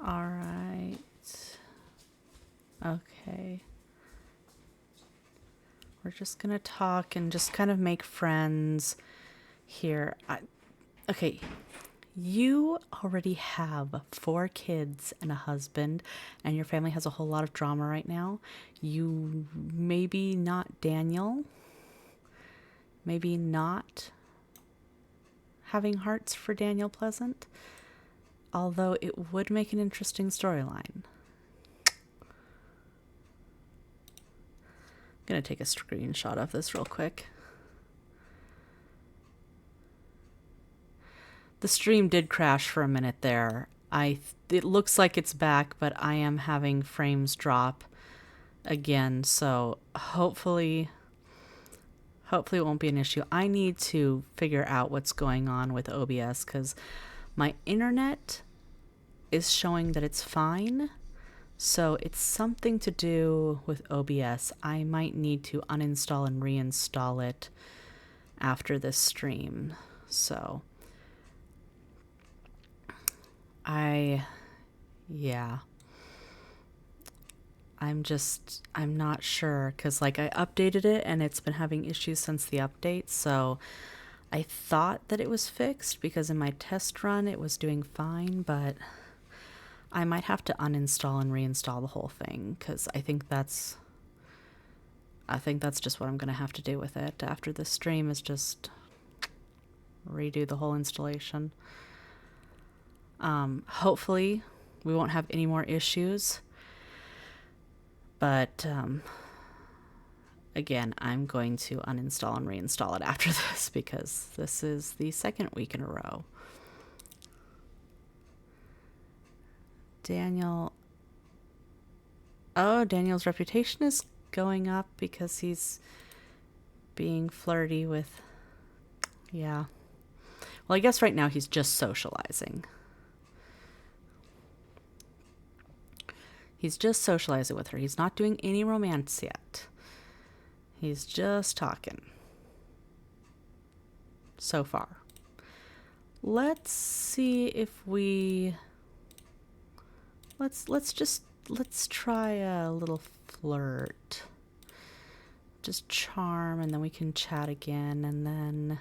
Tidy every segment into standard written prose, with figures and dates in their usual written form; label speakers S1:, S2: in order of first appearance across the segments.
S1: All right. Okay. We're just going to talk and just kind of make friends here. Okay. You already have 4 kids and a husband, and your family has a whole lot of drama right now. You maybe not Daniel, maybe not having hearts for Daniel Pleasant, although it would make an interesting storyline. I'm going to take a screenshot of this real quick. The stream did crash for a minute there. It looks like it's back, but I am having frames drop again, so hopefully it won't be an issue. I need to figure out what's going on with OBS because my internet is showing that it's fine. So it's something to do with OBS. I might need to uninstall and reinstall it after this stream. So I'm not sure because like I updated it and it's been having issues since the update. So I thought that it was fixed because in my test run it was doing fine, but I might have to uninstall and reinstall the whole thing because I think that's just what I'm going to have to do with it after this stream is just redo the whole installation. Hopefully we won't have any more issues, but again, I'm going to uninstall and reinstall it after this because this is the 2nd week in a row. Daniel's reputation is going up because he's being flirty with, yeah. Well, I guess right now he's just socializing. He's just socializing with her. He's not doing any romance yet. He's just talking. So far. Let's see if we... Let's try a little flirt. Just charm, and then we can chat again, and then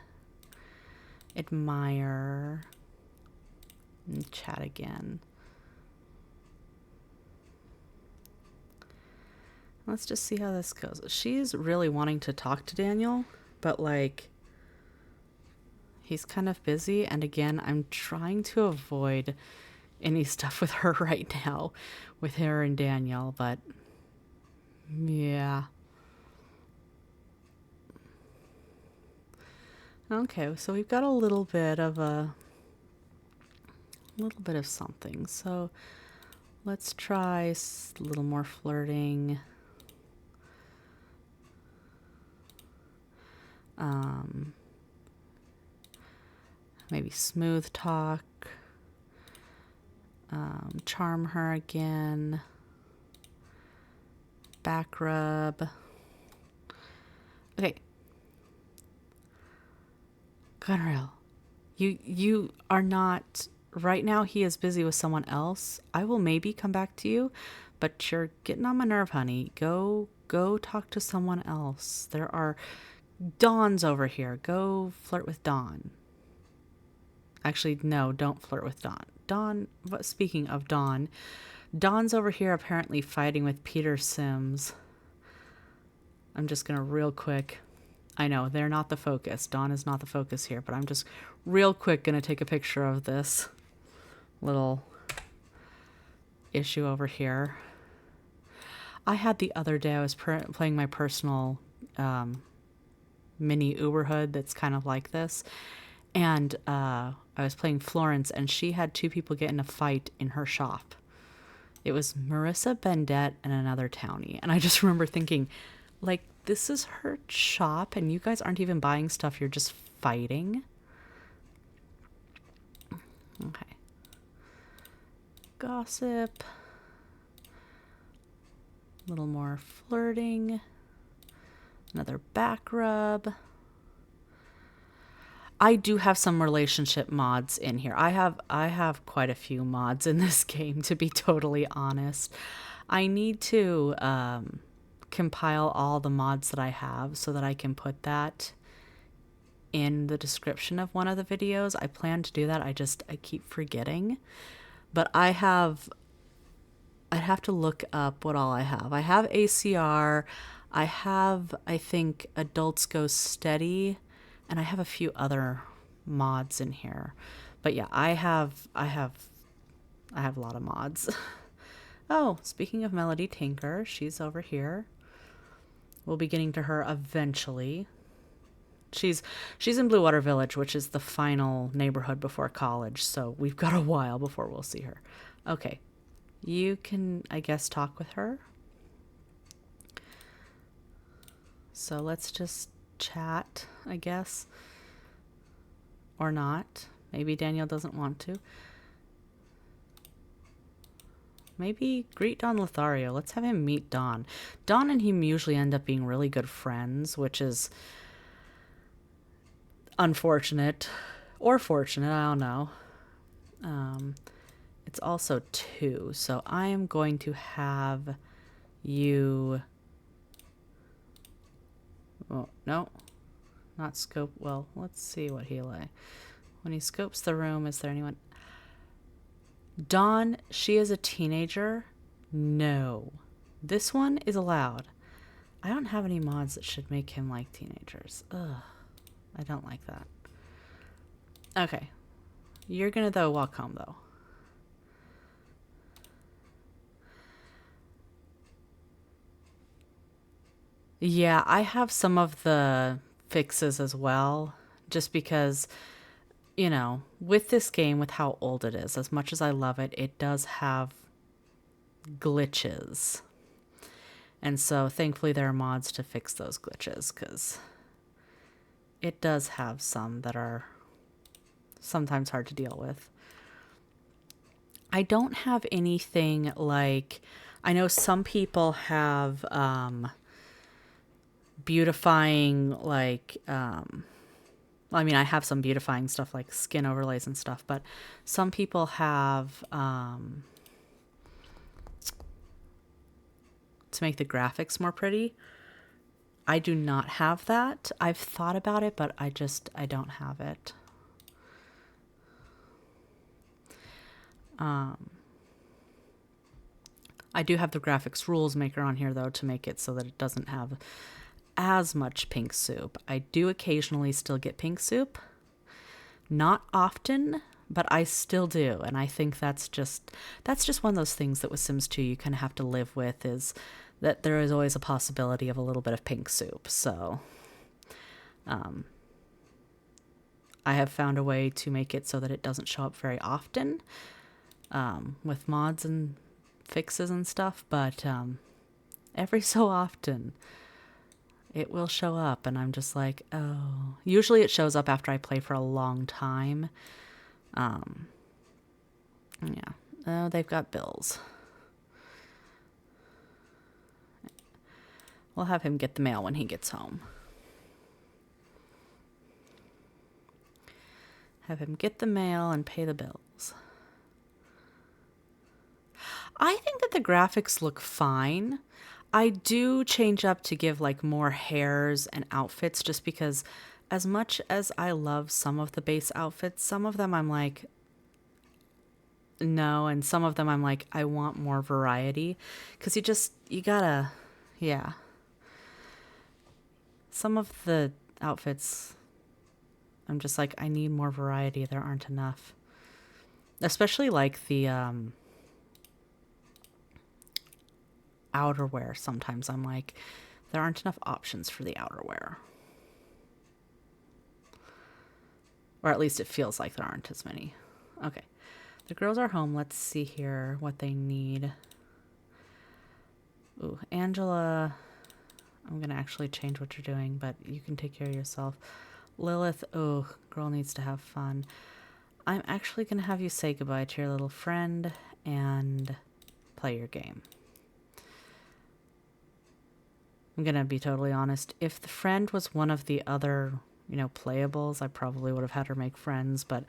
S1: admire, and chat again. Let's just see how this goes. She's really wanting to talk to Daniel, but like, he's kind of busy. And again, I'm trying to avoid any stuff with her right now, with her and Daniel, but yeah. Okay, so we've got a little bit of something. So let's try a little more flirting. Maybe smooth talk. Charm her again. Back rub. Okay. Conrail, you are not... Right now he is busy with someone else. I will maybe come back to you, but you're getting on my nerve, honey. Go talk to someone else. There are... Dawn's over here. Go flirt with Dawn. Actually, no, don't flirt with Dawn. Dawn, speaking of Dawn, Dawn's over here apparently fighting with Peter Sims. I'm just going to real quick... I know, they're not the focus. Dawn is not the focus here, but I'm just real quick going to take a picture of this little issue over here. I had the other day, I was playing my personal mini Uberhood that's kind of like this. And I was playing Florence, and she had 2 people get in a fight in her shop. It was Marissa Bendette and another townie. And I just remember thinking, like, this is her shop, and you guys aren't even buying stuff. You're just fighting. Okay. Gossip. A little more flirting. Another back rub. I do have some relationship mods in here. I have quite a few mods in this game, to be totally honest. I need to compile all the mods that I have so that I can put that in the description of one of the videos. I plan to do that. I keep forgetting. But I'd have to look up what all I have. I have ACR. I have, I think, Adults Go Steady, and I have a few other mods in here. But yeah, I have a lot of mods. Oh, speaking of Melody Tinker, she's over here. We'll be getting to her eventually. She's in Blue Water Village, which is the final neighborhood before college, so we've got a while before we'll see her. Okay. You can, I guess, talk with her. So let's just chat, I guess. Or not. Maybe Daniel doesn't want to. Maybe greet Don Lothario. Let's have him meet Don. Don and him usually end up being really good friends, which is unfortunate. Or fortunate, I don't know. It's also 2, so I am going to have you... Oh, no. Not scope. Well, let's see what he like. When he scopes the room, is there anyone... Dawn, she is a teenager? No. This one is allowed. I don't have any mods that should make him like teenagers. Ugh. I don't like that. Okay. You're gonna, though, walk home, though. Yeah, I have some of the fixes as well, just because, you know, with this game, with how old it is, as much as I love it, it does have glitches. And so thankfully there are mods to fix those glitches, because it does have some that are sometimes hard to deal with. I don't have anything like, I know some people have beautifying, like, I mean, I have some beautifying stuff like skin overlays and stuff, but some people have to make the graphics more pretty. I do not have that. I've thought about it, but I don't have it. I do have the graphics rules maker on here, though, to make it so that it doesn't have as much pink soup. I do occasionally still get pink soup. Not often, but I still do. And I think that's just one of those things that with Sims 2 you kind of have to live with, is that there is always a possibility of a little bit of pink soup. So I have found a way to make it so that it doesn't show up very often with mods and fixes and stuff, but every so often it will show up, and I'm just like, oh. Usually it shows up after I play for a long time. Yeah. Oh, they've got bills. We'll have him get the mail when he gets home. Have him get the mail and pay the bills. I think that the graphics look fine. I do change up to give like more hairs and outfits, just because as much as I love some of the base outfits, some of them I'm like, no, and some of them I'm like, I want more variety, because you gotta, yeah. Some of the outfits, I'm just like, I need more variety. There aren't enough. Especially like the outerwear. Sometimes I'm like, there aren't enough options for the outerwear. Or at least it feels like there aren't as many. Okay. The girls are home. Let's see here what they need. Ooh, Angela, I'm going to actually change what you're doing, but you can take care of yourself. Lilith, oh, girl needs to have fun. I'm actually going to have you say goodbye to your little friend and play your game. I'm going to be totally honest. If the friend was one of the other playables, I probably would have had her make friends, but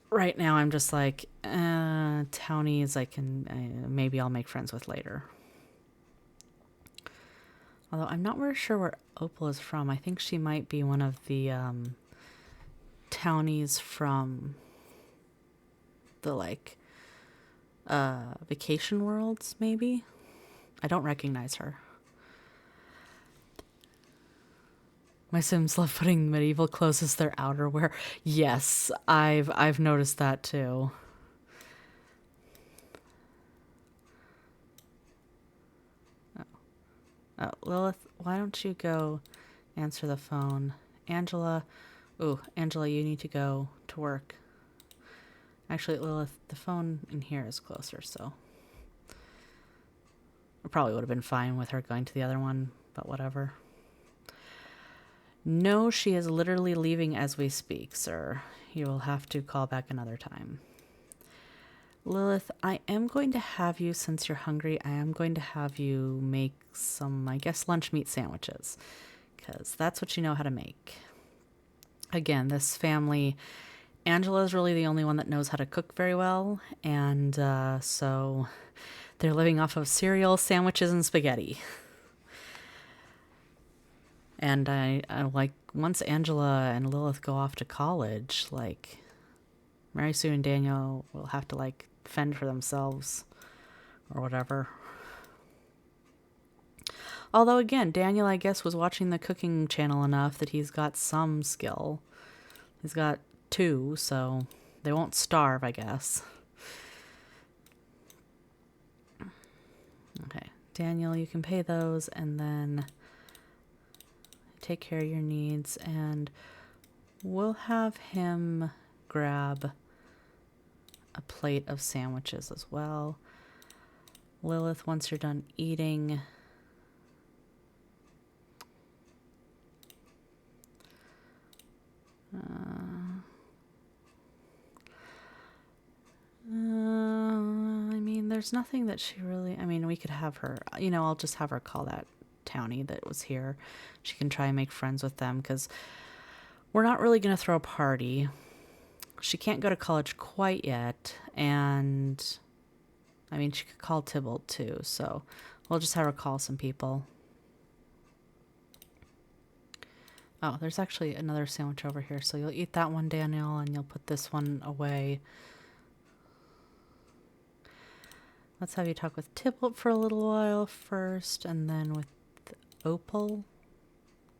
S1: right now I'm just like, townies maybe I'll make friends with later. Although I'm not really sure where Opal is from. I think she might be one of the townies from the vacation worlds, maybe. I don't recognize her. My Sims love putting medieval clothes as their outerwear. Yes, I've noticed that too. Oh, Lilith, why don't you go answer the phone? Angela, Angela, you need to go to work. Actually, Lilith, the phone in here is closer, so I probably would have been fine with her going to the other one, but whatever. No, she is literally leaving as we speak, sir. You will have to call back another time. Lilith, I am going to have you, since you're hungry, I am going to have you make some, I guess, lunch meat sandwiches, because that's what you know how to make. Again, this family, Angela is really the only one that knows how to cook very well, and so they're living off of cereal, sandwiches, and spaghetti. And I like, once Angela and Lilith go off to college, like, Mary Sue and Daniel will have to, fend for themselves or whatever. Although, again, Daniel, I guess, was watching the cooking channel enough that he's got some skill. He's got 2, so they won't starve, I guess. Okay, Daniel, you can pay those, and then take care of your needs, and we'll have him grab a plate of sandwiches as well. Lilith, once you're done eating, there's nothing that she really, we could have her, I'll just have her call that townie that was here. She can try and make friends with them, because we're not really going to throw a party. She can't go to college quite yet, and she could call Tybalt too, so we'll just have her call some people. Oh, there's actually another sandwich over here, so you'll eat that one, Daniel, and you'll put this one away. Let's have you talk with Tybalt for a little while first, and then with Opal,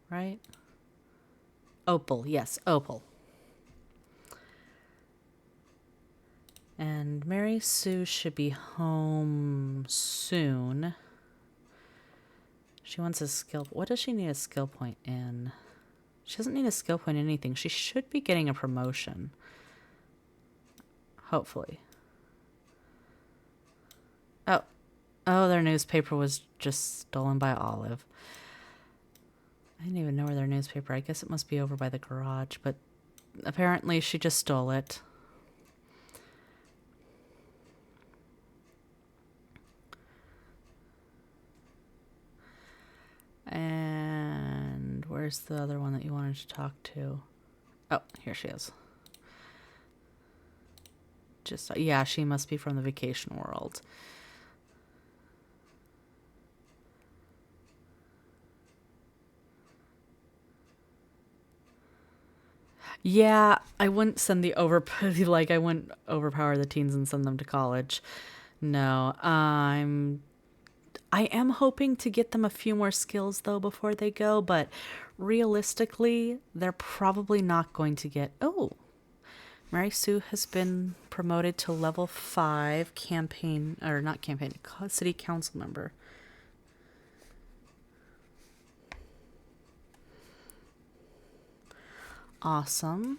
S1: right? Opal, yes, Opal. And Mary Sue should be home soon. She wants a skill. What does she need a skill point in? She doesn't need a skill point in anything. She should be getting a promotion. Hopefully. Oh, their newspaper was just stolen by Olive. I didn't even know where their newspaper. I guess it must be over by the garage, but apparently she just stole it. And where's the other one that you wanted to talk to? Oh, here she is. Yeah, she must be from the vacation world. Yeah, I wouldn't send I wouldn't overpower the teens and send them to college. No, I am hoping to get them a few more skills, though, before they go, but realistically, they're probably not going to get... Oh, Mary Sue has been promoted to level 5 city council member. Awesome.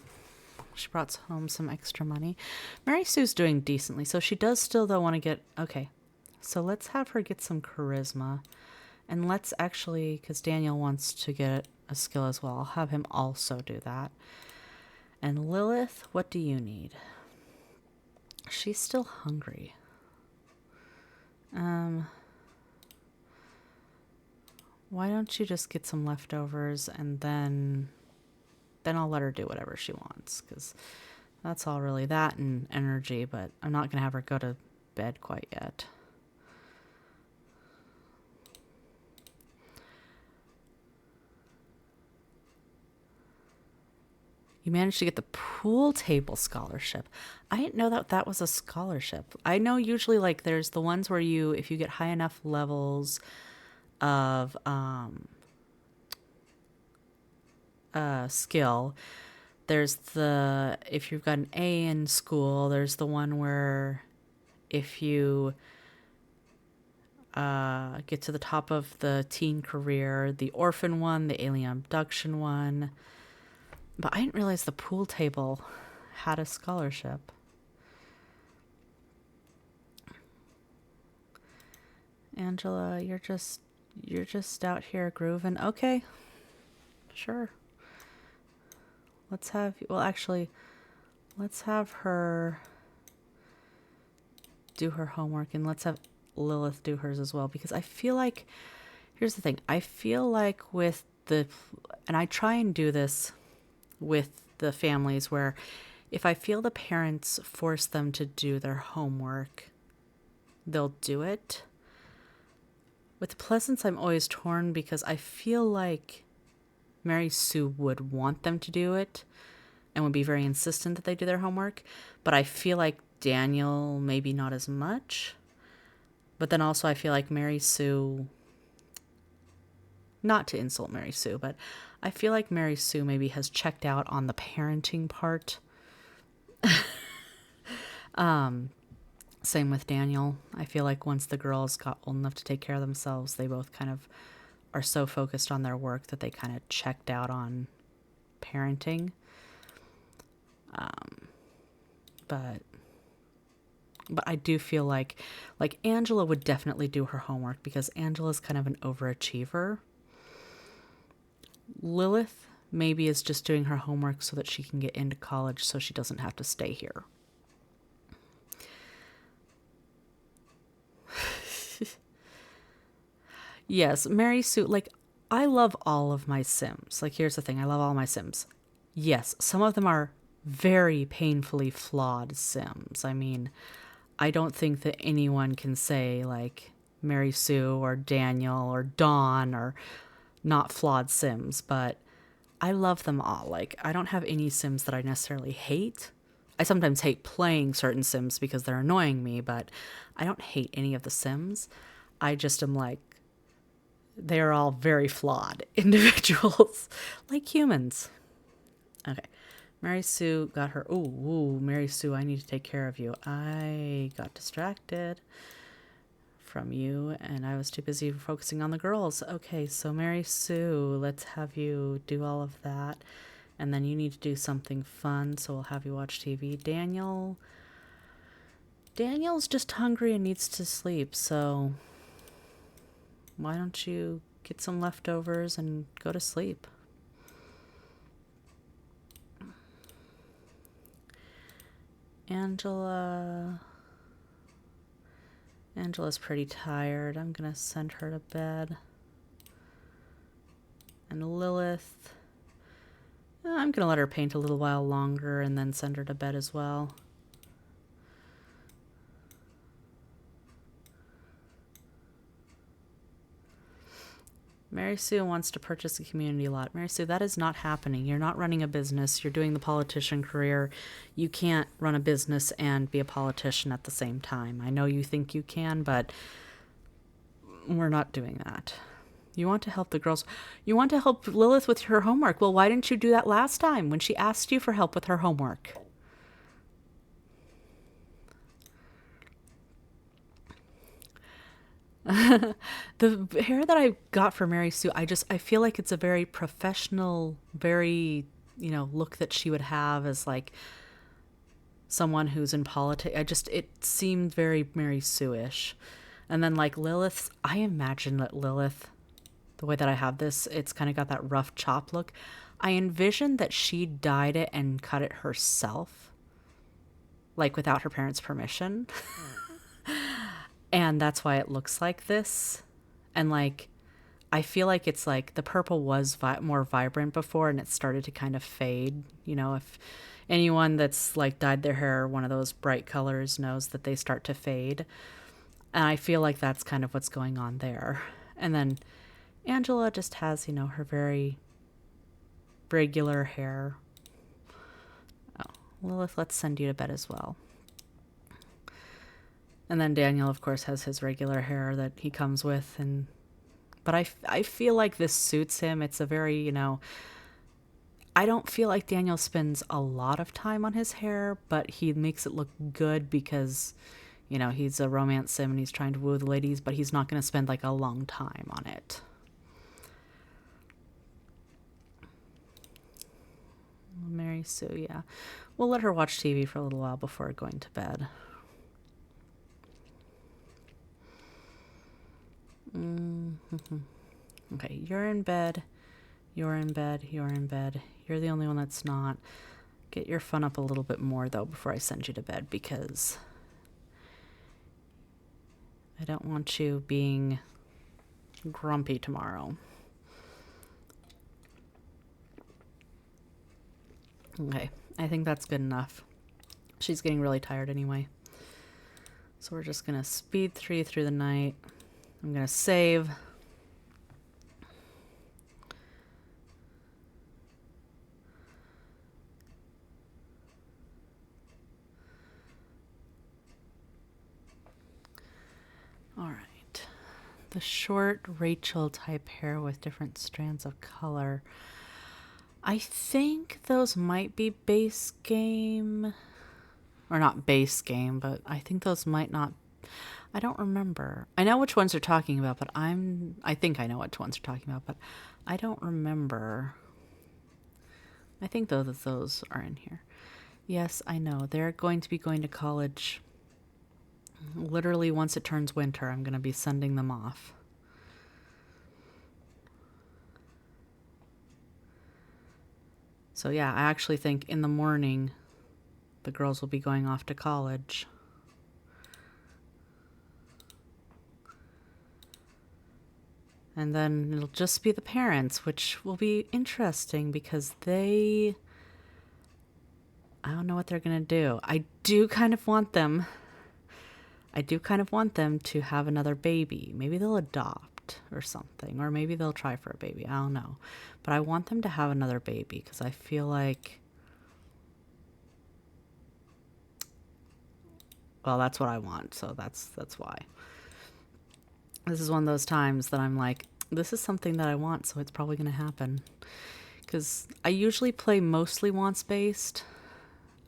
S1: She brought home some extra money. Mary Sue's doing decently, so she does still, though, want to get... Okay, so let's have her get some charisma. And let's actually, because Daniel wants to get a skill as well, I'll have him also do that. And Lilith, what do you need? She's still hungry. Why don't you just get some leftovers and then I'll let her do whatever she wants, because that's all really that and energy, but I'm not going to have her go to bed quite yet. You managed to get the pool table scholarship. I didn't know that that was a scholarship. I know usually like there's the ones where you, if you get high enough levels of skill, there's the, if you've got an A in school, there's the one where if you get to the top of the teen career, the orphan one, the alien abduction one. But I didn't realize the pool table had a scholarship. Angela, you're just out here grooving. Okay. Sure. Let's have her do her homework, and let's have Lilith do hers as well, because I feel like, here's the thing, I feel like and I try and do this with the families where if I feel the parents force them to do their homework, they'll do it. With Pleasance, I'm always torn because I feel like Mary Sue would want them to do it and would be very insistent that they do their homework. But I feel like Daniel, maybe not as much. But then also I feel like Mary Sue, not to insult Mary Sue, but I feel like Mary Sue maybe has checked out on the parenting part. Same with Daniel. I feel like once the girls got old enough to take care of themselves, they both kind of are so focused on their work that they kind of checked out on parenting. But I do feel like Angela would definitely do her homework because Angela's kind of an overachiever. Lilith maybe is just doing her homework so that she can get into college so she doesn't have to stay here. Yes, Mary Sue, like, I love all of my Sims. Like, here's the thing, I love all my Sims. Yes, some of them are very painfully flawed Sims. I mean, I don't think that anyone can say, like, Mary Sue or Daniel or Dawn are not flawed Sims, but I love them all. Like, I don't have any Sims that I necessarily hate. I sometimes hate playing certain Sims because they're annoying me, but I don't hate any of the Sims. I just am like, they're all very flawed individuals, like humans. Okay. Mary Sue got her. Ooh, Mary Sue, I need to take care of you. I got distracted from you, and I was too busy focusing on the girls. Okay, so Mary Sue, let's have you do all of that. And then you need to do something fun, so we'll have you watch TV. Daniel's just hungry and needs to sleep, so why don't you get some leftovers and go to sleep? Angela's pretty tired. I'm gonna send her to bed. And Lilith, I'm gonna let her paint a little while longer and then send her to bed as well. Mary Sue wants to purchase a community lot. Mary Sue, that is not happening. You're not running a business. You're doing the politician career. You can't run a business and be a politician at the same time. I know you think you can, but we're not doing that. You want to help the girls. You want to help Lilith with her homework. Well, why didn't you do that last time when she asked you for help with her homework? The hair that I got for Mary Sue, I feel like it's a very professional, very, look that she would have as like someone who's in politics. It seemed very Mary Sue-ish. And then like Lilith's, I imagine that Lilith, the way that I have this, it's kind of got that rough chop look. I envisioned that she dyed it and cut it herself, like without her parents' permission. And that's why it looks like this. And like, I feel like it's like the purple was more vibrant before and it started to kind of fade. You know, if anyone that's like dyed their hair one of those bright colors knows that they start to fade. And I feel like that's kind of what's going on there. And then Angela just has, you know, her very regular hair. Oh, Lilith, let's send you to bed as well. And then Daniel, of course, has his regular hair that he comes with. But I feel like this suits him. It's a very, you know, I don't feel like Daniel spends a lot of time on his hair, but he makes it look good because, you know, he's a romance sim and he's trying to woo the ladies, but he's not going to spend like a long time on it. Mary Sue, yeah. We'll let her watch TV for a little while before going to bed. Okay, you're in bed. You're in bed. You're in bed. You're the only one that's not. Get your fun up a little bit more, though, before I send you to bed, because I don't want you being grumpy tomorrow. Okay, I think that's good enough. She's getting really tired anyway. So we're just going to speed through the night. I'm going to save. All right. The short Rachel type hair with different strands of color. I think those might be base game. Or not base game, but I think those might not. I don't remember. I know which ones you're talking about, but I think I know which ones you're talking about, but I don't remember. I think though that those are in here. Yes, I know. They're going to be going to college. Literally once it turns winter, I'm going to be sending them off. So yeah, I actually think in the morning the girls will be going off to college. And then it'll just be the parents, which will be interesting because I don't know what they're going to do. I do kind of want them to have another baby. Maybe they'll adopt or something, or maybe they'll try for a baby. I don't know. But I want them to have another baby because I feel like, well, that's what I want. So that's why. This is one of those times that I'm like, this is something that I want, so it's probably going to happen. Because I usually play mostly wants-based.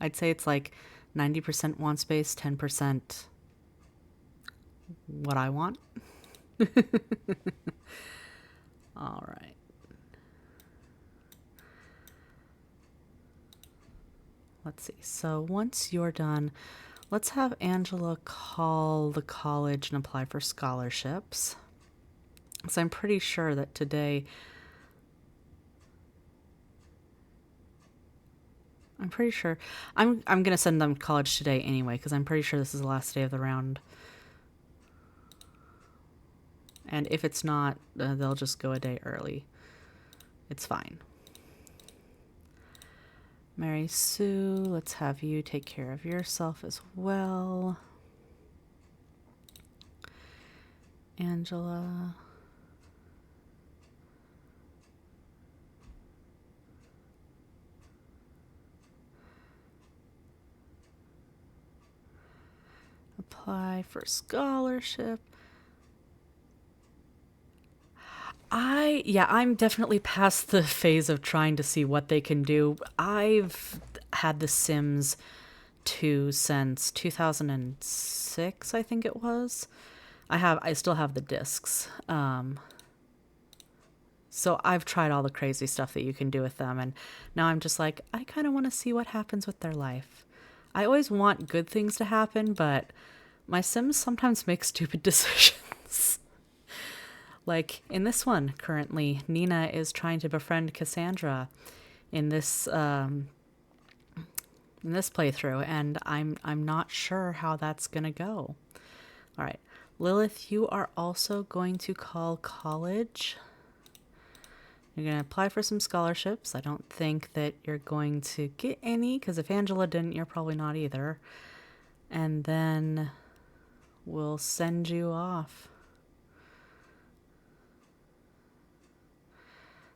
S1: I'd say it's like 90% wants-based, 10% what I want. All right. Let's see. So once you're done, let's have Angela call the college and apply for scholarships. So I'm pretty sure that today, I'm going to send them to college today anyway, because I'm pretty sure this is the last day of the round. And if it's not, they'll just go a day early. It's fine. Mary Sue, let's have you take care of yourself as well. Angela. Apply for scholarship. I'm definitely past the phase of trying to see what they can do. I've had The Sims 2 since 2006, I think it was. I still have the discs. So I've tried all the crazy stuff that you can do with them, and now I'm just like, I kind of want to see what happens with their life. I always want good things to happen, but my Sims sometimes make stupid decisions. Like in this one currently, Nina is trying to befriend Cassandra in this playthrough, and I'm not sure how that's gonna go. All right, Lilith, you are also going to call college. You're going to apply for some scholarships. I don't think that you're going to get any, because if Angela didn't, you're probably not either. And then we'll send you off.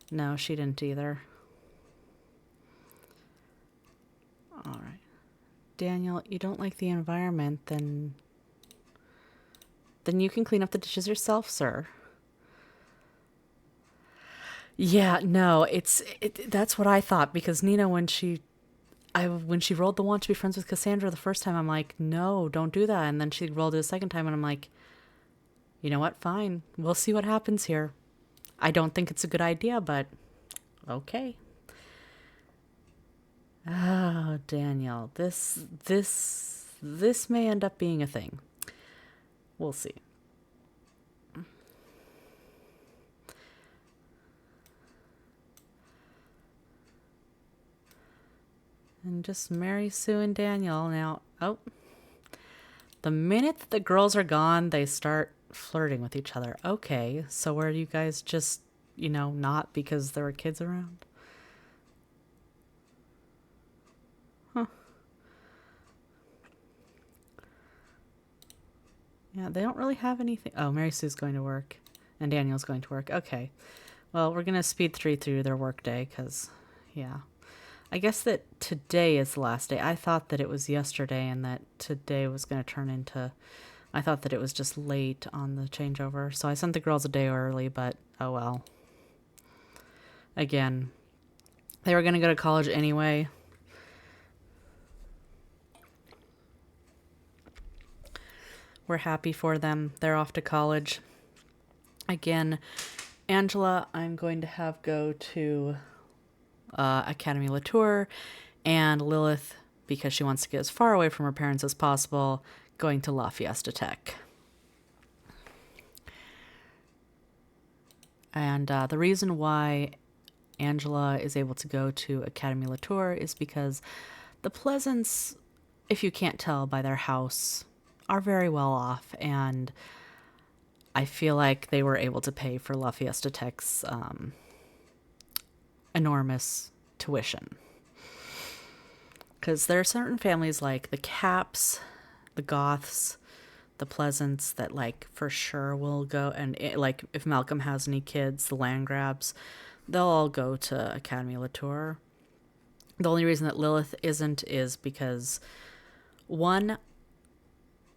S1: No, she didn't either. All right. Daniel, you don't like the environment, then you can clean up the dishes yourself, sir. Yeah, no, that's what I thought, because Nina, when she rolled the want to be friends with Cassandra the first time, I'm like, no, don't do that. And then she rolled it a second time, and I'm like, you know what? Fine. We'll see what happens here. I don't think it's a good idea, but okay. Oh, Daniel, this may end up being a thing. We'll see. And just Mary Sue and Daniel now. Oh, the minute that the girls are gone, they start flirting with each other. Okay, so were you guys just, not because there were kids around? Huh. Yeah, they don't really have anything. Oh, Mary Sue's going to work and Daniel's going to work. Okay. Well, we're going to speed through their work day because, yeah. I guess that today is the last day. I thought that it was yesterday and that today was going to turn into... I thought that it was just late on the changeover. So I sent the girls a day early, but oh well. Again, they were going to go to college anyway. We're happy for them. They're off to college. Again, Angela, I'm going to have go to Academy Latour, and Lilith, because she wants to get as far away from her parents as possible, going to La Fiesta Tech. And the reason why Angela is able to go to Academy Latour is because the Pleasants, if you can't tell by their house, are very well off, and I feel like they were able to pay for La Fiesta Tech's enormous tuition. Because there are certain families like the Caps, the Goths, the Pleasants that for sure will go, and if Malcolm has any kids, the Landgrabs, they'll all go to Academy Latour. The only reason that Lilith isn't is because, one,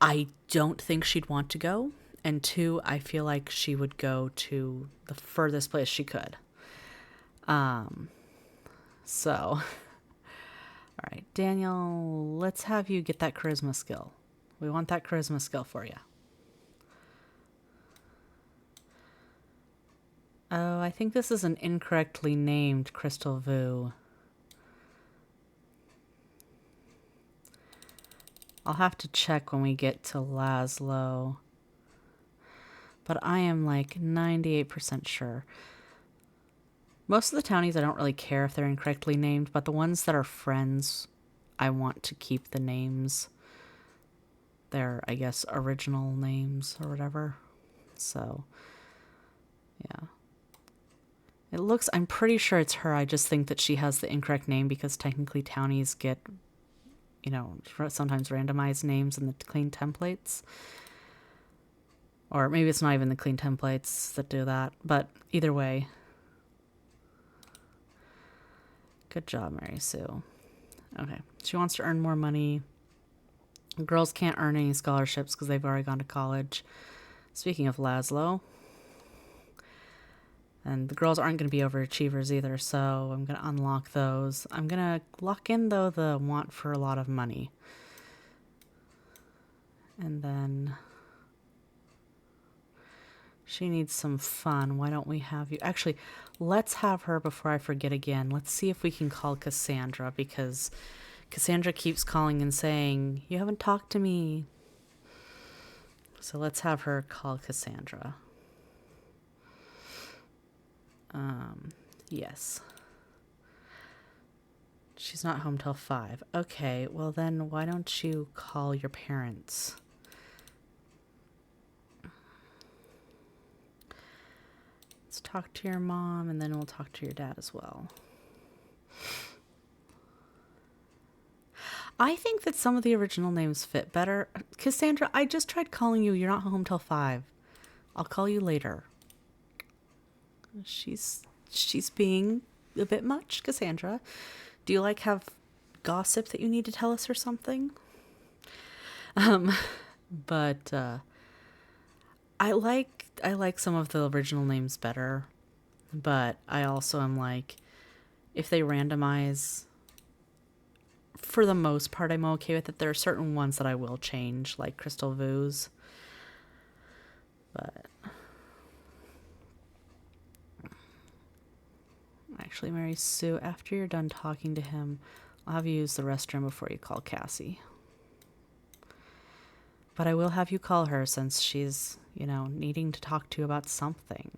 S1: I don't think she'd want to go, and two, I feel like she would go to the furthest place she could. So, all right, Daniel, let's have you get that charisma skill. We want that charisma skill for you. Oh, I think this is an incorrectly named Crystal Vu. I'll have to check when we get to Laszlo. But I am 98% sure. Most of the townies, I don't really care if they're incorrectly named, but the ones that are friends, I want to keep the names. Their, I guess, original names or whatever. So, yeah. I'm pretty sure it's her. I just think that she has the incorrect name because technically townies get, sometimes randomized names in the clean templates. Or maybe it's not even the clean templates that do that. But either way. Good job, Mary Sue. Okay. She wants to earn more money. Girls can't earn any scholarships because they've already gone to college. Speaking of Laszlo. And the girls aren't going to be overachievers either, so I'm going to unlock those. I'm going to lock in, though, the want for a lot of money. And then... she needs some fun. Why don't we have you... Actually, let's have her before I forget again. Let's see if we can call Cassandra, because Cassandra keeps calling and saying, you haven't talked to me. So let's have her call Cassandra. Yes. She's not home till 5. Okay, well then why don't you call your parents? It's Let's talk to your mom, and then we'll talk to your dad as well. I think that some of the original names fit better. Cassandra, I just tried calling you. You're not home till 5. I'll call you later. She's being a bit much, Cassandra. Do you have gossip that you need to tell us or something? But I like some of the original names better, but I also am if they randomize, for the most part, I'm okay with it. There are certain ones that I will change, like Crystal Vu's. But actually, Mary Sue, after you're done talking to him, I'll have you use the restroom before you call Cassie. But I will have you call her since she's, needing to talk to you about something.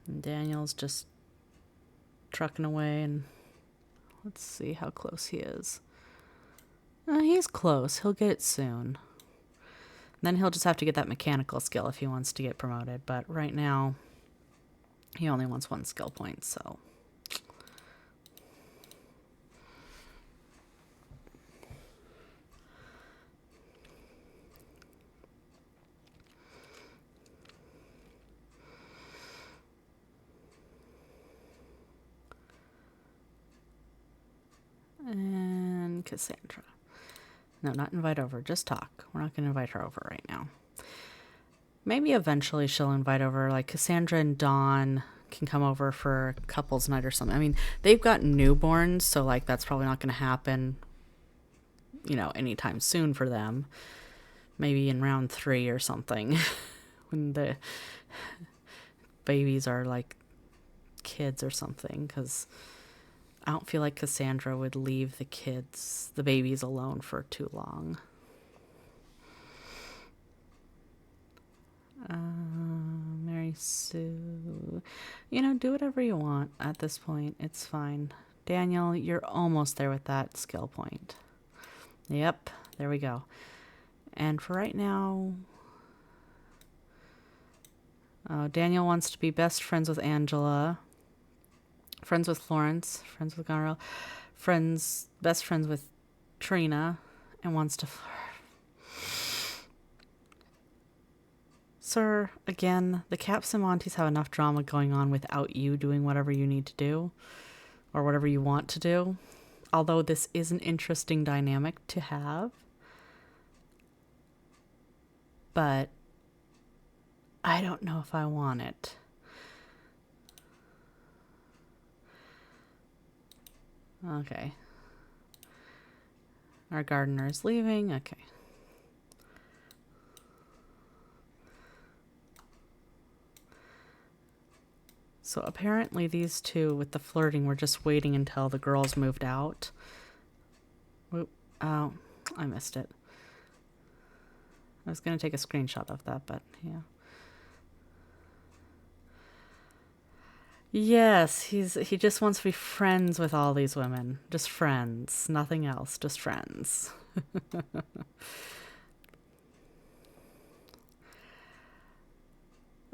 S1: And Daniel's just trucking away, and let's see how close he is. He's close. He'll get it soon. Then he'll just have to get that mechanical skill if he wants to get promoted. But right now, he only wants 1 skill point, so. And Cassandra. No, not invite over. Just talk. We're not going to invite her over right now. Maybe eventually she'll invite over, Cassandra and Dawn can come over for couples night or something. I mean, they've got newborns, so that's probably not going to happen, anytime soon for them. Maybe in round 3 or something when the babies are kids or something, because I don't feel like Cassandra would leave the babies alone for too long. Mary Sue, do whatever you want at this point. It's fine. Daniel, you're almost there with that skill point. Yep, there we go. And for right now, Daniel wants to be best friends with Angela, friends with Florence, friends with Gonrel, best friends with Trina, and wants to Sir, again, the Caps and Monties have enough drama going on without you doing whatever you need to do, or whatever you want to do. Although this is an interesting dynamic to have. But I don't know if I want it. Okay. Our gardener is leaving. Okay. So apparently these two with the flirting were just waiting until the girls moved out. Oh, I missed it. I was going to take a screenshot of that, but yeah. Yes, he just wants to be friends with all these women. Just friends. Nothing else. Just friends.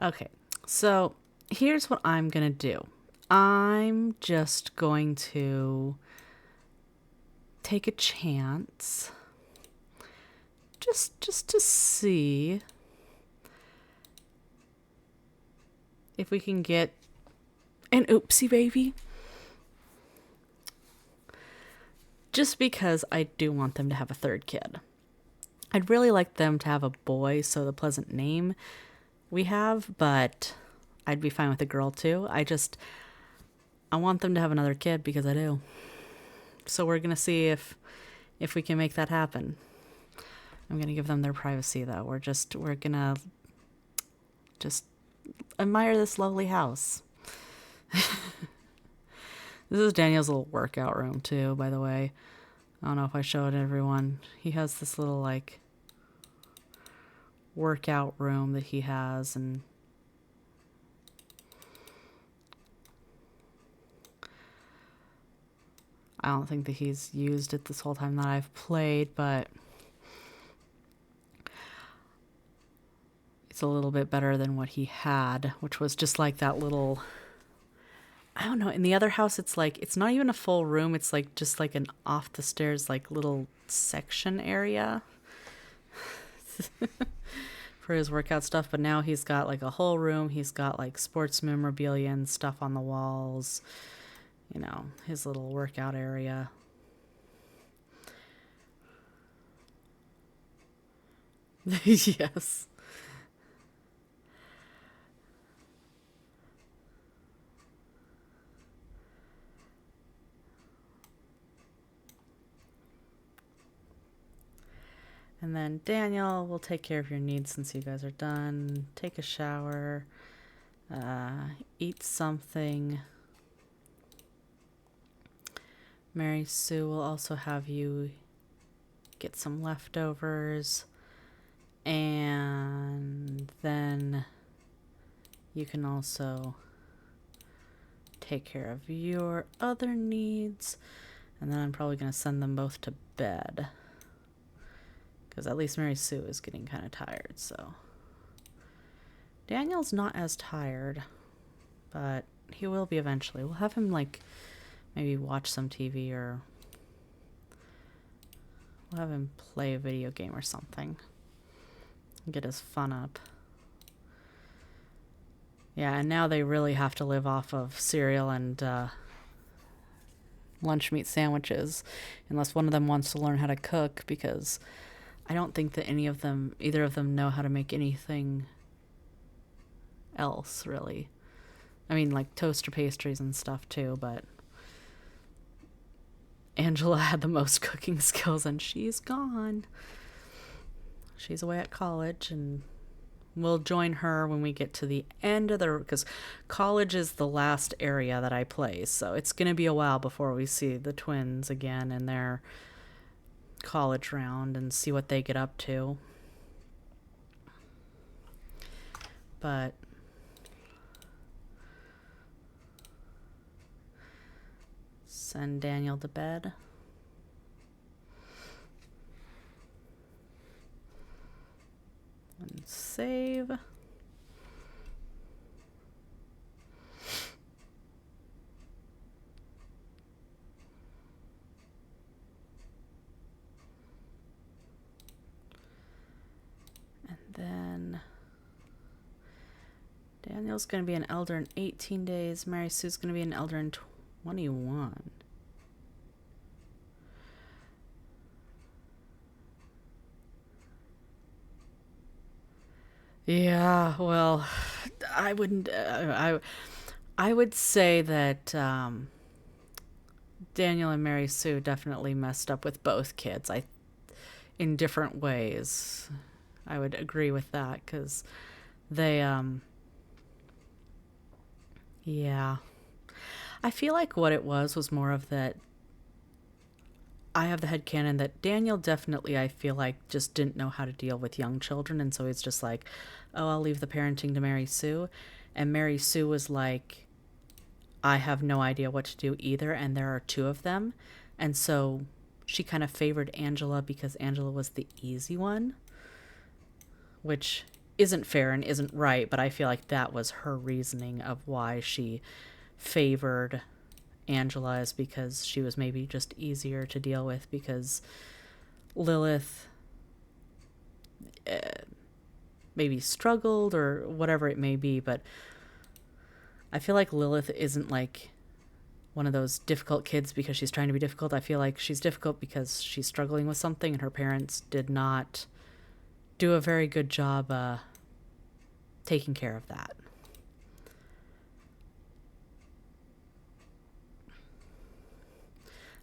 S1: Okay, so here's what I'm going to do. I'm just going to take a chance just to see if we can get an oopsie baby. Just because I do want them to have a 3rd kid. I'd really like them to have a boy, so the pleasant name we have, but I'd be fine with a girl too. I want them to have another kid because I do. So we're going to see if we can make that happen. I'm going to give them their privacy though. We're going to just admire this lovely house. This is Daniel's little workout room too, by the way. I don't know if I showed everyone. He has this little workout room that he has, and I don't think that he's used it this whole time that I've played, but It's a little bit better than what he had, which was just like that little, I don't know. In the other house, it's like, it's not even a full room. It's like just like an off the stairs, like little section area for his workout stuff. But now he's got like a whole room. He's got like sports memorabilia and stuff on the walls, you know, his little workout area. Yes. And then Daniel will take care of your needs since you guys are done. Take a shower, eat something. Mary Sue will also have you get some leftovers. And then you can also take care of your other needs. And then I'm probably going to send them both to bed. Because at least Mary Sue is getting kind of tired, so. Daniel's not as tired, but he will be eventually. We'll have him, like, maybe watch some TV, or we'll have him play a video game or something. Get his fun up. Yeah, and now they really have to live off of cereal and lunch meat sandwiches, unless one of them wants to learn how to cook, because I don't think that either of them know how to make anything else, really. I mean, like toaster pastries and stuff too, but Angela had the most cooking skills and she's gone. She's away at college, and we'll join her when we get to the end of because college is the last area that I play, so it's going to be a while before we see the twins again in their college round and see what they get up to. But send Daniel to bed. And save. And then Daniel's going to be an elder in 18 days. Mary Sue's going to be an elder in 21. Yeah, well, I wouldn't. I would say that Daniel and Mary Sue definitely messed up with both kids. In different ways. I would agree with that, because they yeah. I feel like what it was more of that. I have the headcanon that Daniel definitely, I feel like, just didn't know how to deal with young children, and so he's just like, oh, I'll leave the parenting to Mary Sue. And Mary Sue was like, I have no idea what to do either, and there are two of them. And so she kind of favored Angela because Angela was the easy one, which isn't fair and isn't right, but I feel like that was her reasoning of why she favored Angela, is because she was maybe just easier to deal with, because Lilith maybe struggled or whatever it may be, but I feel like Lilith isn't like one of those difficult kids because she's trying to be difficult. I feel like she's difficult because she's struggling with something and her parents did not do a very good job taking care of that.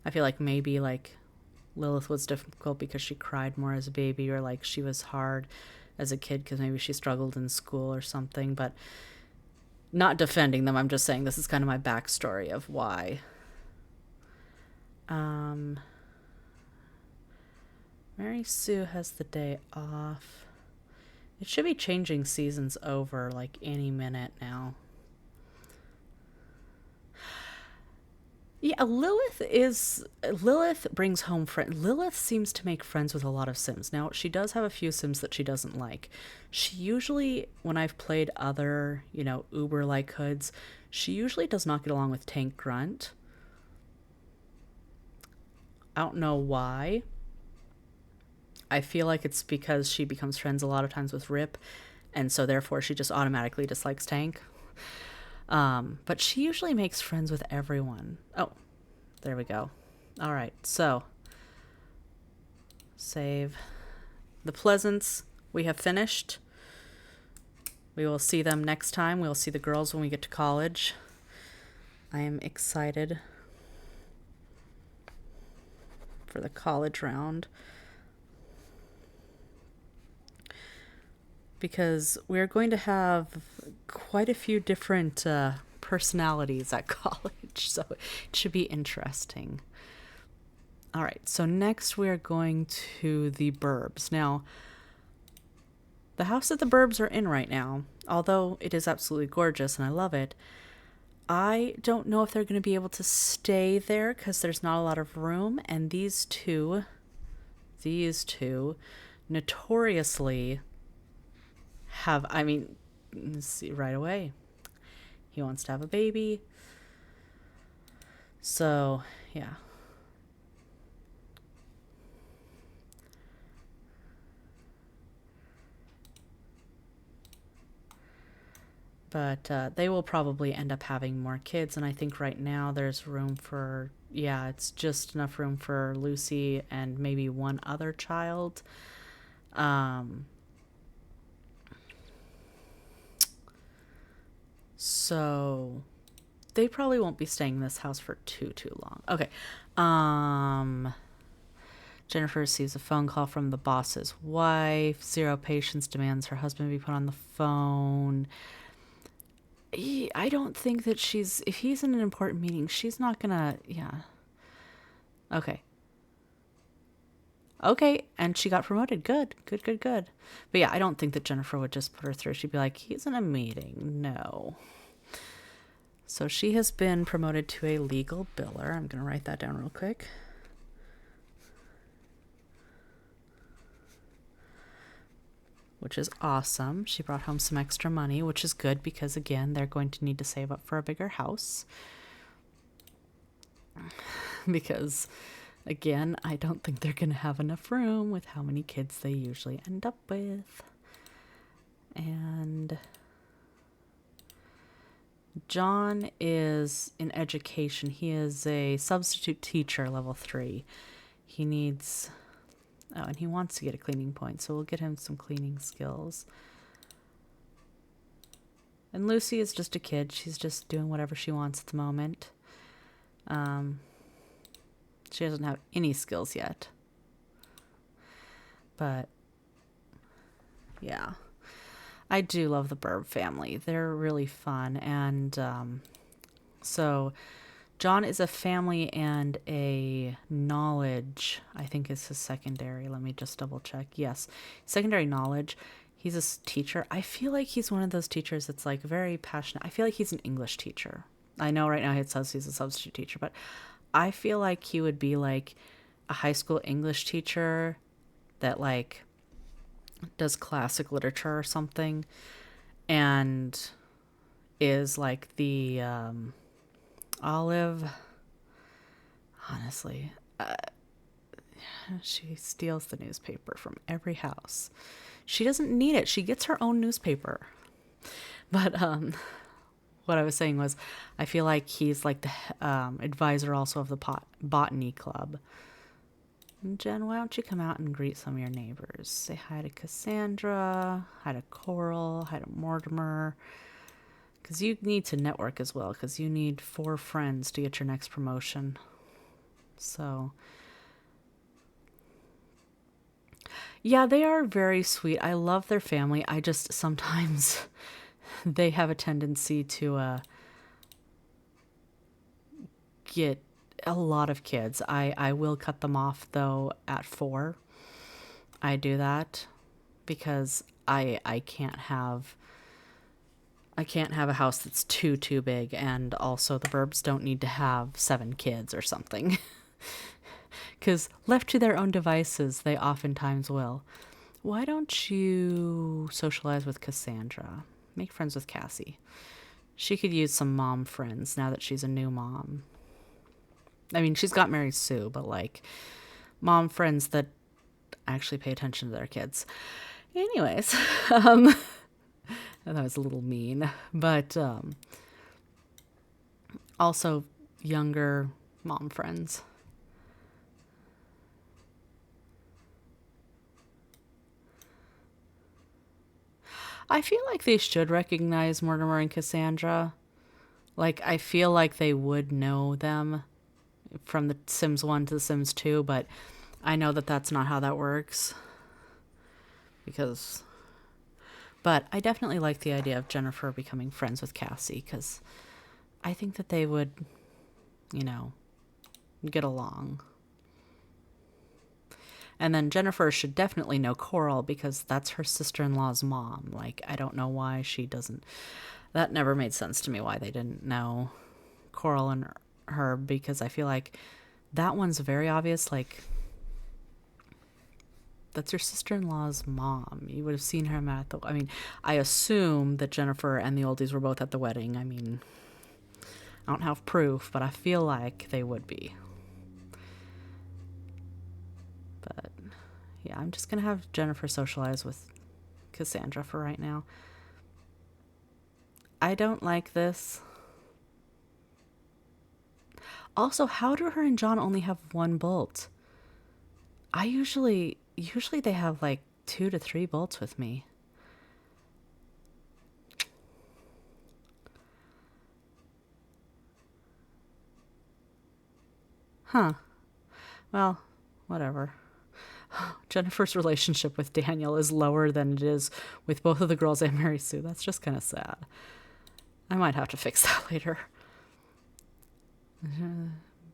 S1: I feel like maybe like Lilith was difficult because she cried more as a baby, or like she was hard as a kid because maybe she struggled in school or something, but not defending them. I'm just saying this is kind of my backstory of why. Mary Sue has the day off. It should be changing seasons over like any minute now. Yeah, Lilith brings home friends. Lilith seems to make friends with a lot of Sims. Now, she does have a few Sims that she doesn't like. She usually, when I've played other, Uber like hoods, she usually does not get along with Tank Grunt. I don't know why. I feel like it's because she becomes friends a lot of times with Rip, and so therefore she just automatically dislikes Tank. But she usually makes friends with everyone. Oh, there we go. All right, so save. The Pleasants, we have finished. We will see them next time. We'll see the girls when we get to college. I am excited for the college round, because we're going to have quite a few different personalities at college, so it should be interesting. All right, so next we're going to the Burbs. Now, the house that the Burbs are in right now, although it is absolutely gorgeous and I love it, I don't know if they're going to be able to stay there because there's not a lot of room, and these two notoriously have, let's see right away. He wants to have a baby. So, yeah. But they will probably end up having more kids, and I think right now there's room for, it's just enough room for Lucy and maybe one other child. So they probably won't be staying in this house for too long. Okay. Jennifer receives a phone call from the boss's wife. Zero Patience demands her husband be put on the phone. I don't think that if he's in an important meeting, she's not gonna, Okay. Okay, and she got promoted. Good. But yeah, I don't think that Jennifer would just put her through. She'd be like, he's in a meeting. No. So she has been promoted to a legal biller. I'm going to write that down real quick. Which is awesome. She brought home some extra money, which is good because, again, they're going to need to save up for a bigger house. Because, again, I don't think they're going to have enough room with how many kids they usually end up with. And John is in education. He is a substitute teacher, level 3. He needs... Oh, and he wants to get a cleaning point, so we'll get him some cleaning skills. And Lucy is just a kid. She's just doing whatever she wants at the moment. She doesn't have any skills yet. But, yeah. I do love the Burb family. They're really fun. And so John is a family and a knowledge, I think is his secondary. Let me just double check. Yes, secondary knowledge. He's a teacher. I feel like he's one of those teachers that's like very passionate. I feel like he's an English teacher. I know right now it says he's a substitute teacher, but I feel like he would be like a high school English teacher that like does classic literature or something and is like the Olive. Honestly, she steals the newspaper from every house. She doesn't need it. She gets her own newspaper. But what I was saying was, I feel like he's like the advisor also of the botany club. And Jen, why don't you come out and greet some of your neighbors? Say hi to Cassandra, hi to Coral, hi to Mortimer. Because you need to network as well, because you need 4 friends to get your next promotion. So, yeah, they are very sweet. I love their family. I just sometimes they have a tendency to get a lot of kids. I will cut them off, though, at 4. I do that because I can't have... I can't have a house that's too big, and also the Burbs don't need to have 7 kids or something. Because left to their own devices, they oftentimes will. Why don't you socialize with Cassandra? Make friends with Cassie. She could use some mom friends now that she's a new mom. I mean, she's got Mary Sue, but like mom friends that actually pay attention to their kids. Anyways, that was a little mean, but also younger mom friends. I feel like they should recognize Mortimer and Cassandra. Like, I feel like they would know them from the Sims 1 to the Sims 2, but I know that that's not how that works. But I definitely like the idea of Jennifer becoming friends with Cassie, because I think that they would, get along. And then Jennifer should definitely know Coral, because that's her sister-in-law's mom. Like, I don't know why she doesn't. That never made sense to me, why they didn't know Coral and her, because I feel like that one's very obvious. Like, that's your sister-in-law's mom. You would have seen her at the... I mean, I assume that Jennifer and the oldies were both at the wedding. I mean, I don't have proof, but I feel like they would be. But yeah, I'm just going to have Jennifer socialize with Cassandra for right now. I don't like this. Also, how do her and John only have 1 bolt? Usually they have like 2 to 3 bolts with me. Huh. Well, whatever. Jennifer's relationship with Daniel is lower than it is with both of the girls and Mary Sue. That's just kind of sad. I might have to fix that later.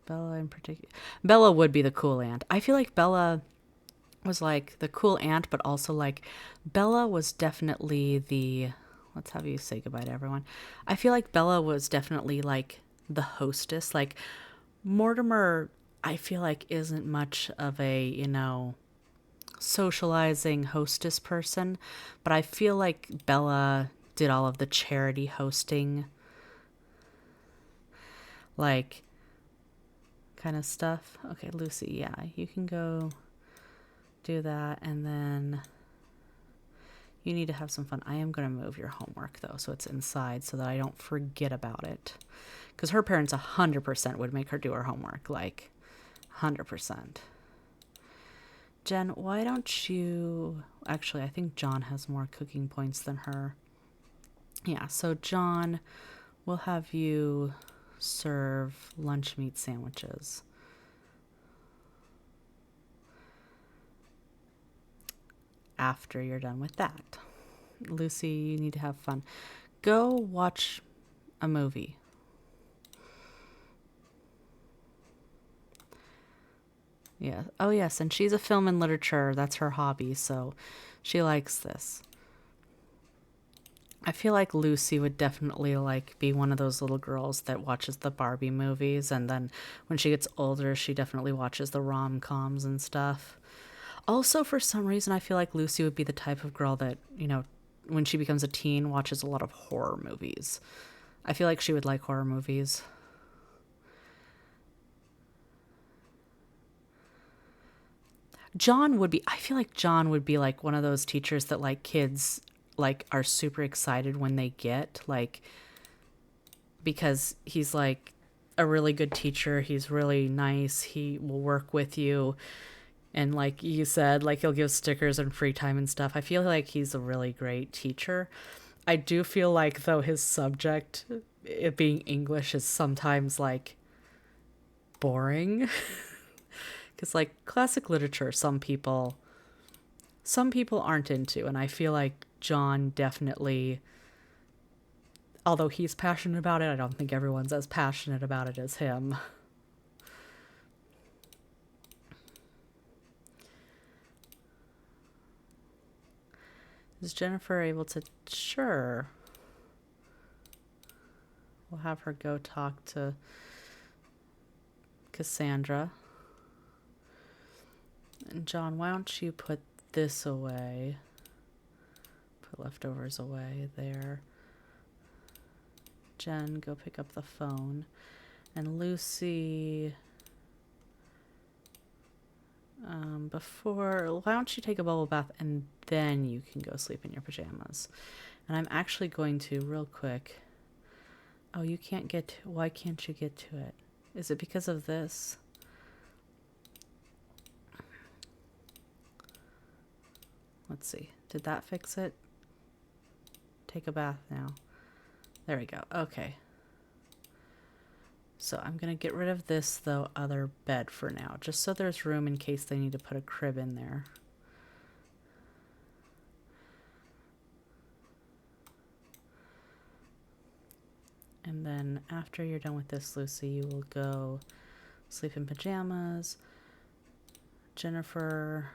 S1: Bella in particular. Bella would be the cool aunt. I feel like Bella was like the cool aunt, but also like Bella was definitely the... Let's have you say goodbye to everyone. I feel like Bella was definitely like the hostess. Like Mortimer, I feel like isn't much of a, socializing hostess person, but I feel like Bella did all of the charity hosting, like, kind of stuff. Okay, Lucy, yeah, you can go do that, and then you need to have some fun. I am going to move your homework, though, so it's inside so that I don't forget about it, because her parents 100% would make her do her homework, like 100%. Jen, why don't you... Actually, I think John has more cooking points than her. Yeah, so John, we'll have you serve lunch meat sandwiches. After you're done with that. Lucy, you need to have fun. Go watch a movie. Yeah. Oh, yes. And she's a film and literature. That's her hobby. So she likes this. I feel like Lucy would definitely like be one of those little girls that watches the Barbie movies. And then when she gets older, she definitely watches the rom-coms and stuff. Also, for some reason, I feel like Lucy would be the type of girl that, when she becomes a teen, watches a lot of horror movies. I feel like she would like horror movies. I feel like John would be like one of those teachers that like kids like are super excited when they get, like, because he's like a really good teacher. He's really nice. He will work with you. And like you said, like he'll give stickers and free time and stuff. I feel like he's a really great teacher. I do feel like though his subject, it being English, is sometimes like boring. Because like classic literature, some people aren't into, and I feel like John definitely, although he's passionate about it, I don't think everyone's as passionate about it as him. Is Jennifer able to? Sure. We'll have her go talk to Cassandra. And John, why don't you put this away? Put leftovers away there. Jen, go pick up the phone. And Lucy, why don't you take a bubble bath and then you can go sleep in your pajamas. And I'm actually going to, real quick. Oh, you can't get to, why can't you get to it? Is it because of this? Let's see. Did that fix it? Take a bath now. There we go. Okay. So I'm going to get rid of this, though, other bed for now, just so there's room in case they need to put a crib in there. And then after you're done with this, Lucy, you will go sleep in pajamas. Jennifer,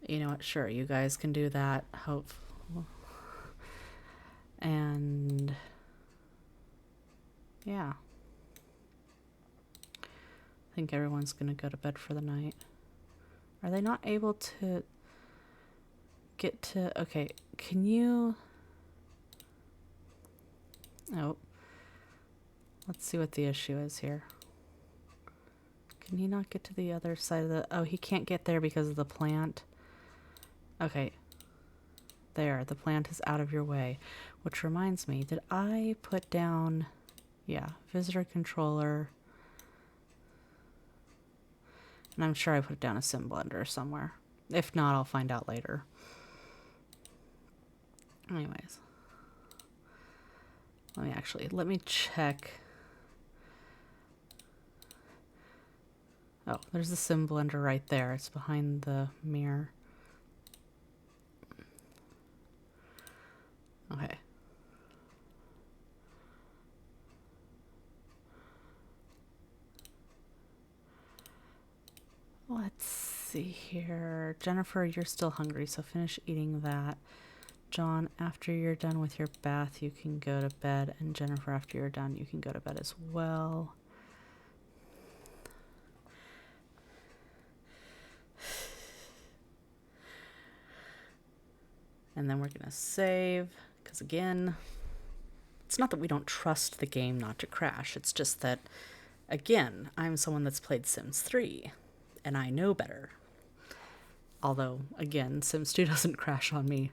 S1: you know what? Sure, you guys can do that. Hope. And yeah. I think everyone's going to go to bed for the night. Are they not able to get to... Okay, can you... Oh. Let's see what the issue is here. Can he not get to the other side of the... Oh, he can't get there because of the plant. Okay. There, the plant is out of your way. Which reminds me, did I put down... Yeah, visitor controller. And I'm sure I put down a sim blender somewhere. If not, I'll find out later. Anyways. Let me check. Oh, there's the sim blender right there. It's behind the mirror. Okay. Let's see here. Jennifer, you're still hungry, so finish eating that. John, after you're done with your bath, you can go to bed. And Jennifer, after you're done, you can go to bed as well. And then we're going to save. Because again, it's not that we don't trust the game not to crash. It's just that, again, I'm someone that's played Sims 3. And I know better. Although, again, Sims 2 doesn't crash on me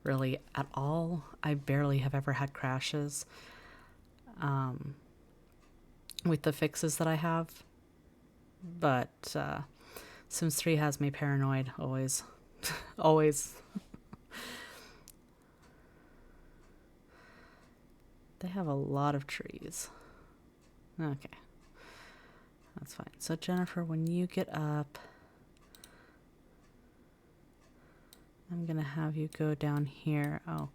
S1: really at all. I barely have ever had crashes with the fixes that I have. But Sims 3 has me paranoid always. Always. They have a lot of trees. Okay. That's fine. So Jennifer, when you get up, I'm going to have you go down here. Oh,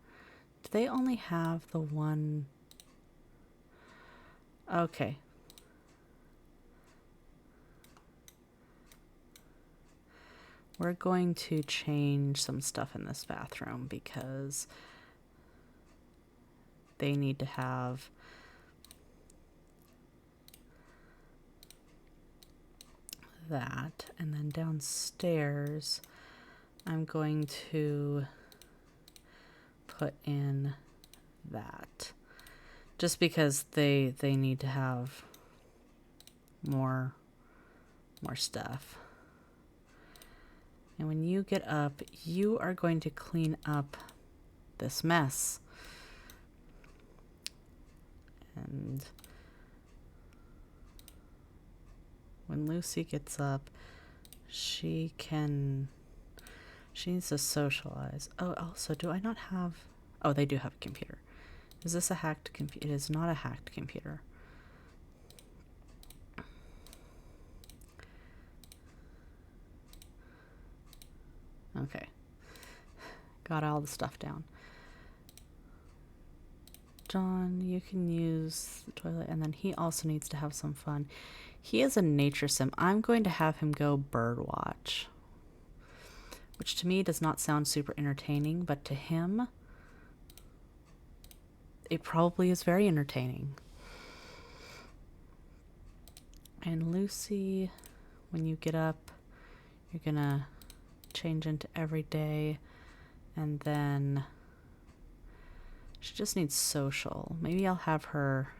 S1: do they only have the one? Okay. We're going to change some stuff in this bathroom because they need to have that. And then downstairs, I'm going to put in that. Just because they need to have more stuff. And when you get up, you are going to clean up this mess. And when Lucy gets up, she needs to socialize. Oh, also, do I not have... Oh, they do have a computer. Is this a hacked computer? It is not a hacked computer. Okay. Got all the stuff down. John, you can use the toilet, and then he also needs to have some fun. He is a nature sim. I'm going to have him go bird watch, which to me does not sound super entertaining, but to him, it probably is very entertaining. And Lucy, when you get up, you're gonna change into everyday, and then she just needs social. Maybe I'll have her...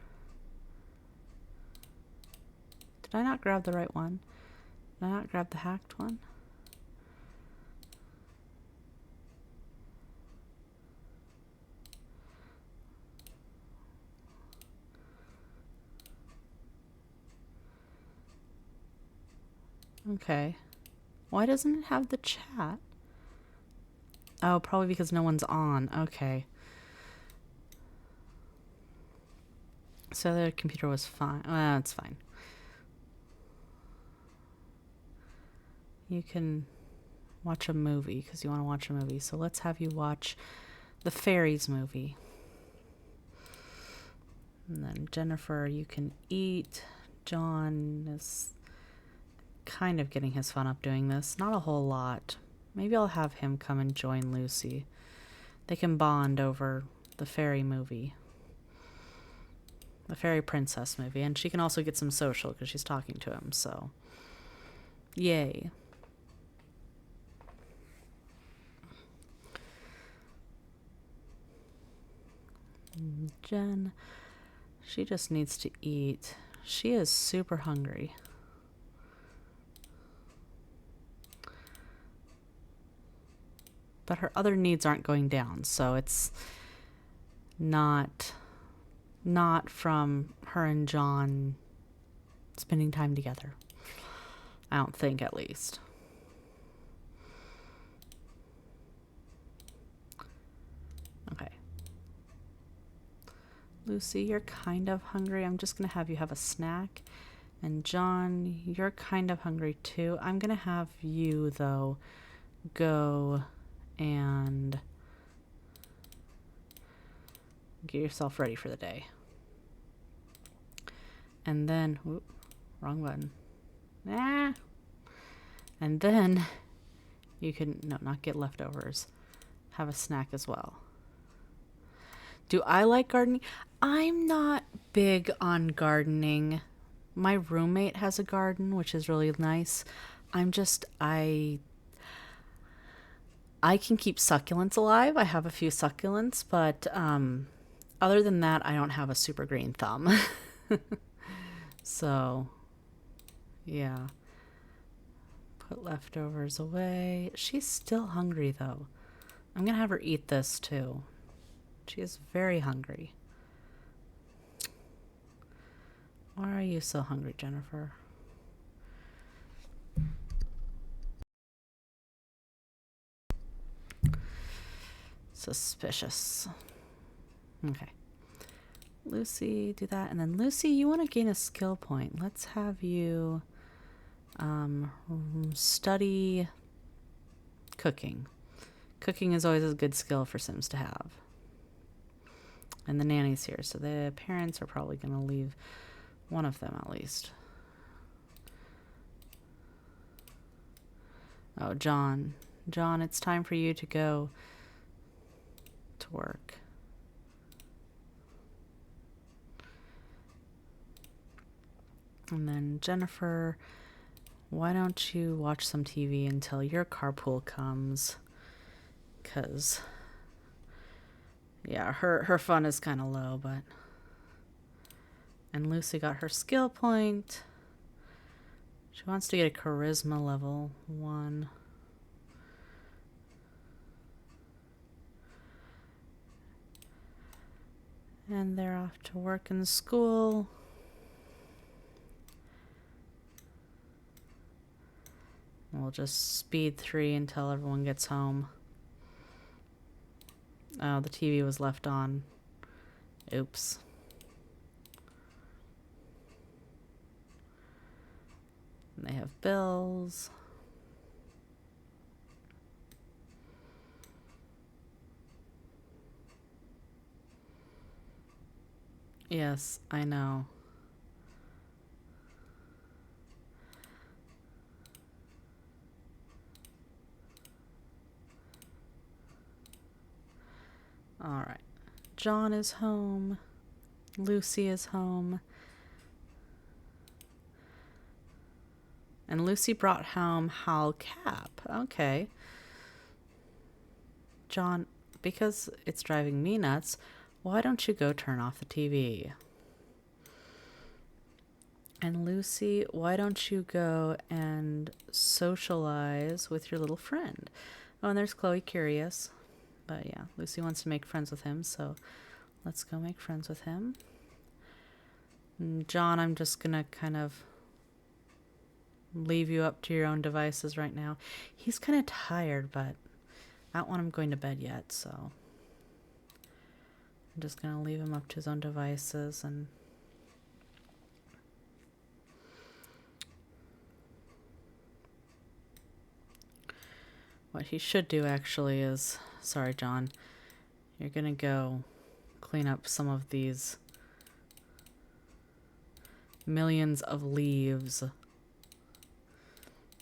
S1: Did I not grab the right one? Did I not grab the hacked one? Okay. Why doesn't it have the chat? Oh, probably because no one's on. Okay. So the computer was fine. Well, it's fine. You can watch a movie because you want to watch a movie. So let's have you watch the Fairies movie. And then Jennifer, you can eat. John is kind of getting his fun up doing this. Not a whole lot. Maybe I'll have him come and join Lucy. They can bond over the fairy movie. The fairy princess movie. And she can also get some social because she's talking to him, so... Yay. Jen, she just needs to eat. She is super hungry. But her other needs aren't going down, so it's not from her and John spending time together. I don't think, at least. Okay. Lucy, you're kind of hungry. I'm just going to have you have a snack. And John, you're kind of hungry too. I'm going to have you, though, go and get yourself ready for the day. And then, whoop, wrong button. Ah. And then you can, no, not get leftovers. Have a snack as well. Do I like gardening? I'm not big on gardening. My roommate has a garden, which is really nice. I can keep succulents alive. I have a few succulents, but other than that, I don't have a super green thumb. So, yeah. Put leftovers away. She's still hungry, though. I'm going to have her eat this, too. She is very hungry. Why are you so hungry, Jennifer? Suspicious. Okay. Lucy, do that. And then Lucy, you want to gain a skill point. Let's have you study cooking. Cooking is always a good skill for Sims to have. And the nanny's here, so the parents are probably going to leave one of them at least. Oh, John. John, it's time for you to go to work. And then Jennifer, why don't you watch some TV until your carpool comes? Because, yeah, her fun is kind of low, but... And Lucy got her skill point. She wants to get a charisma level 1. And they're off to work and school. We'll just speed 3 until everyone gets home. Oh, the TV was left on. Oops. And they have bills. Yes, I know. All right. John is home. Lucy is home. And Lucy brought home Hal Cap. Okay. John, because it's driving me nuts, why don't you go turn off the TV? And Lucy, why don't you go and socialize with your little friend? Oh, and there's Chloe Curious. But yeah, Lucy wants to make friends with him, so let's go make friends with him. And John, I'm just gonna kind of leave you up to your own devices right now. He's kind of tired, but I don't want him going to bed yet, so I'm just gonna leave him up to his own devices. And what he should do actually is, sorry John, you're gonna go clean up some of these millions of leaves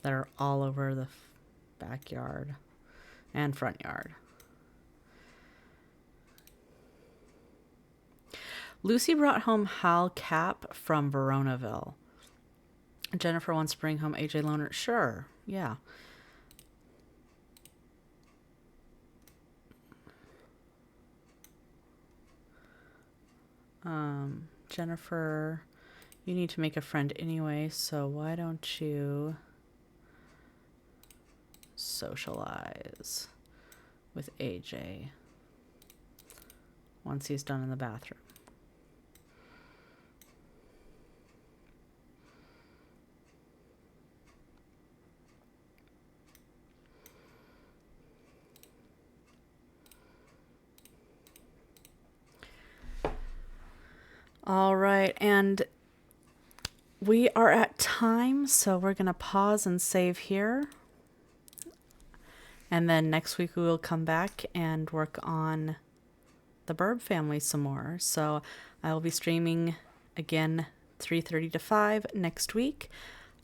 S1: that are all over the backyard and front yard. Lucy brought home Hal Cap from Veronaville. Jennifer wants to bring home AJ Loner. Sure, yeah. Jennifer, you need to make a friend anyway, so why don't you socialize with AJ once he's done in the bathroom. All right, and we are at time, so we're going to pause and save here. And then next week we will come back and work on the Burb family some more. So I will be streaming again 3:30 to 5 next week.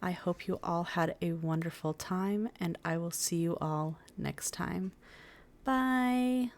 S1: I hope you all had a wonderful time, and I will see you all next time. Bye.